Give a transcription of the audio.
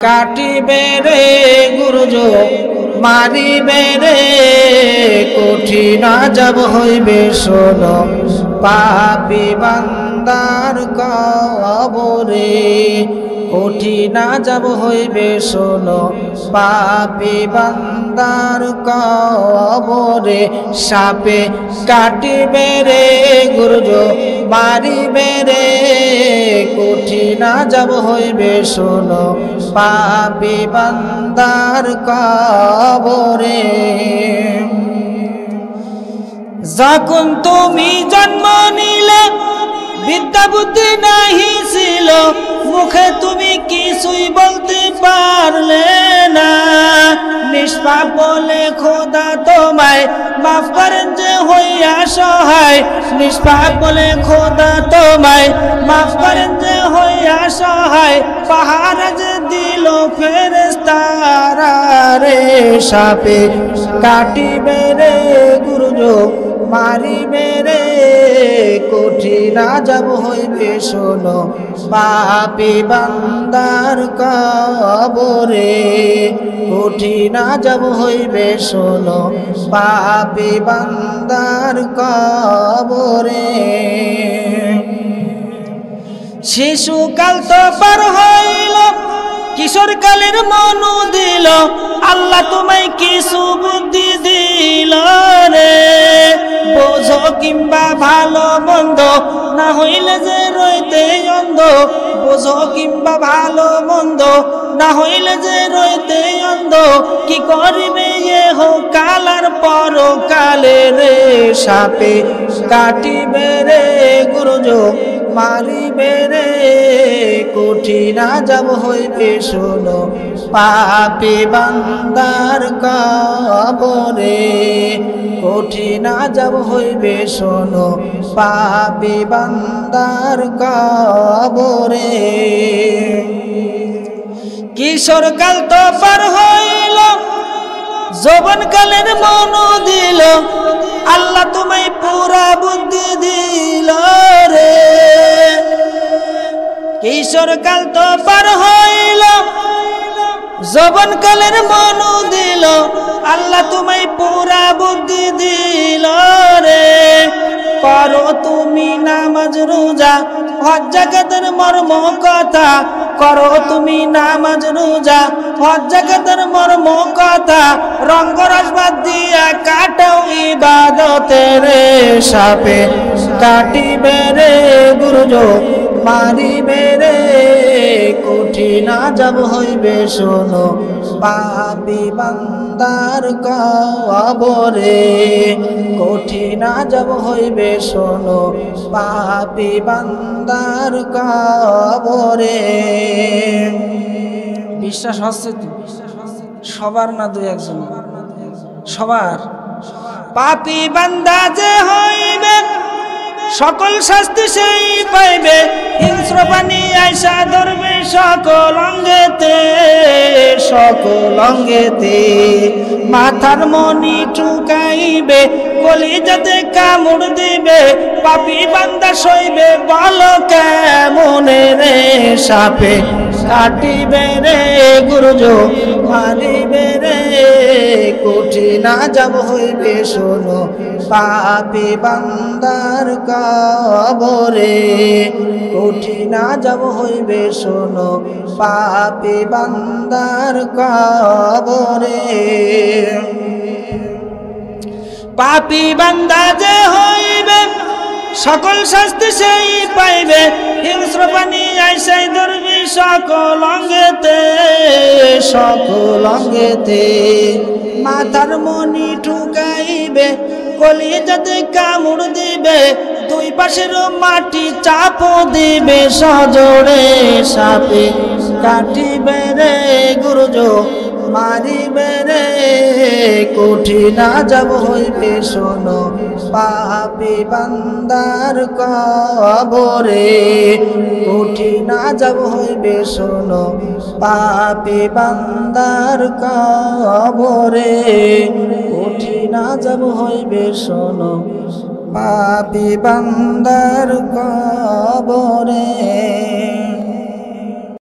কাটিবে রে গুরুজো মারিবে রে কঠিন আযাব হইবে শোনো পাপী বান্দার কবরে কঠিন আযাব হইবে শোনো পাপী বান্দার কবরে সাপে কাটিবে রে গুরুজো মারিবে রে কঠিন আযাব হইবে শোনো পাপী বান্দার কবরে। যখন তুমি জন্ম নিলে বিদ্যা বুদ্ধি নাহি ছিল, মুখে তুমি কিছুই বলতে পারলে না। নিষ্পাপ বলে খোদা তোমায় মাফ করেন যে হইয়া সহায়, নিষ্পাপ বলে খোদা তোমায় মাফ করেন যে হইয়া সহায়। পাহাড় যে দিল ফেরেশতারা রে সাপে কাটিবে রে গুরুজো মারিবে রে কঠিন আযাব হইবে শোনো পাপী বান্দার কবরে কঠিন আযাব হইবে শোনো পাপী বান্দার কবরে। শিশুকাল তো পার হইল কিশোর কালের মনু দিল, আল্লাহ তোমায় কিছু বুদ্ধি দিল রে। বোঝো কিংবা ভালো মন্দ না হইলে যে রইতে অন্ধ, বোঝো কিংবা ভালো মন্দ না হইলে যে রইতে অন্ধ। কি করিবে কাল আর পরকালে রে সাপে কাটিবে রে গুরুজো মারিবে রে কঠিন আযাব হইবে শোনো পাপী বান্দার কবরে কঠিন আযাব হইবে শোনো পাপী বান্দার কবরে। কিশোর কাল তো পার হইল যৌবন কালের মনু দিল, আল্লাহ তোমায় পুরা বুদ্ধি দিল রে। কিশোর কাল তো পার হইল যৌবন কালের মনু দিল, আল্লাহ তোমায় পুরা বুদ্ধি দিল রে। করো তুমি নামাজ রোজা হজ যাকাতের মর্ম কথা, করো তুমি নামাজ রোজা হজ যাকাতের মর্ম কথা। রঙ্গরস বাদ দিয়া কাটাও ইবাদতে রে সাপে কাটিবে রে গুরুজো মারিবে রে কঠিন আযাব হইবে শোনো পাপী বান্দার কবরে কঠিন আযাব হইবে শোনো পাপী বান্দার কবরে। বিশ্বাস হচ্ছে তো সবার না দুই একজন সবার। পাপী বান্দা যে হইবে সকল শাস্তি সেই পাইবে, হিংস্র প্রাণী আইসা ধরবে সকল অঙ্গেতে সকল অঙ্গেতে। মাথার মনি ঠুকাইবে কলিজাতে কামড় দিবে, পাপী বান্দা সইবে বলো কেমনে রে সাপে কাটিবে রে গুরুজো মারিবে রে কঠিন আযাব হইবে শোনো পাপী বান্দার কবরে কঠিন আযাব হইবে শোনো পাপী বান্দার কবরে। পাপী বান্দা যে হইবে সকল শাস্তি সেই পাইবে, হিংস্র প্রাণী আইসাই ধরবি সকল অঙ্গেতে সকল অঙ্গেতে। মাথার মনি ঠুকাইবে কলিজাতে কামড় দিবে, দুই পাশের মাটি চাপ দিবে সজোড়ে সাপে কাটিবে রে গুরুজো মারিবে রে কঠিন আযাব হইবে শোনো পাপী বান্দার কবরে কঠিন আযাব হইবে শোনো পাপী বান্দার কবরে কঠিন আযাব হইবে শোনো পাপী বান্দার কবরে।